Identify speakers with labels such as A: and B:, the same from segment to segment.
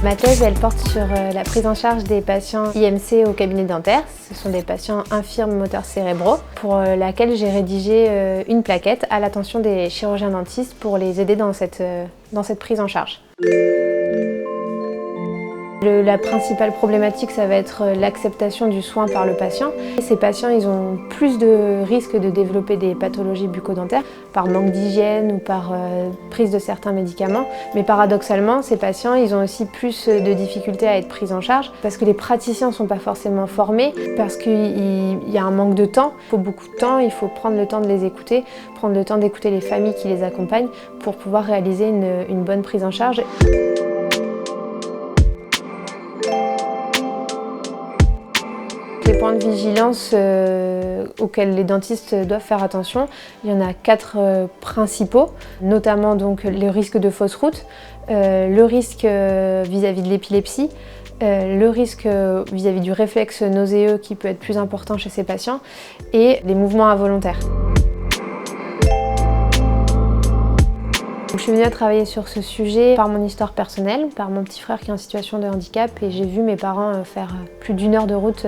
A: Ma thèse, elle porte sur la prise en charge des patients IMC au cabinet dentaire. Ce sont des patients infirmes moteurs cérébraux pour laquelle j'ai rédigé une plaquette à l'attention des chirurgiens dentistes pour les aider dans cette prise en charge. La principale problématique, ça va être l'acceptation du soin par le patient. Ces patients, ils ont plus de risques de développer des pathologies bucco-dentaires par manque d'hygiène ou par prise de certains médicaments. Mais paradoxalement, ces patients, ils ont aussi plus de difficultés à être pris en charge parce que les praticiens ne sont pas forcément formés, parce qu'il y a un manque de temps. Il faut beaucoup de temps, il faut prendre le temps de les écouter, prendre le temps d'écouter les familles qui les accompagnent pour pouvoir réaliser une bonne prise en charge. Les points de vigilance auxquels les dentistes doivent faire attention, il y en a 4 principaux, notamment donc le risque de fausse route, le risque vis-à-vis de l'épilepsie, le risque vis-à-vis du réflexe nauséeux qui peut être plus important chez ces patients et les mouvements involontaires. Je suis venue à travailler sur ce sujet par mon histoire personnelle, par mon petit frère qui est en situation de handicap et j'ai vu mes parents faire plus d'1 heure de route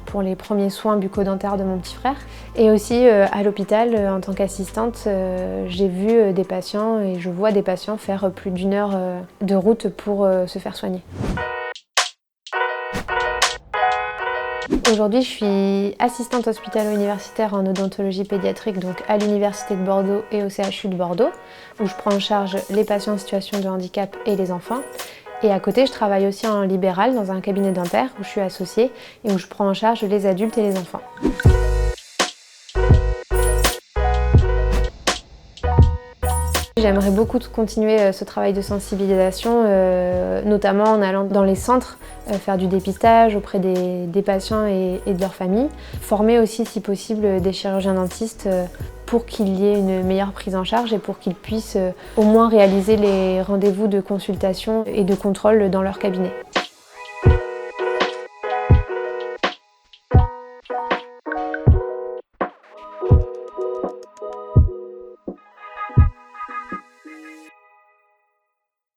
A: pour les premiers soins bucco-dentaires de mon petit frère. Et aussi à l'hôpital, en tant qu'assistante, j'ai vu des patients et je vois des patients faire plus d'1 heure de route pour se faire soigner. Aujourd'hui, je suis assistante hospitalo-universitaire en odontologie pédiatrique donc à l'Université de Bordeaux et au CHU de Bordeaux, où je prends en charge les patients en situation de handicap et les enfants. Et à côté, je travaille aussi en libéral dans un cabinet dentaire où je suis associée et où je prends en charge les adultes et les enfants. J'aimerais beaucoup continuer ce travail de sensibilisation, notamment en allant dans les centres, faire du dépistage auprès des patients et de leurs familles. Former aussi, si possible, des chirurgiens dentistes pour qu'il y ait une meilleure prise en charge et pour qu'ils puissent au moins réaliser les rendez-vous de consultation et de contrôle dans leur cabinet.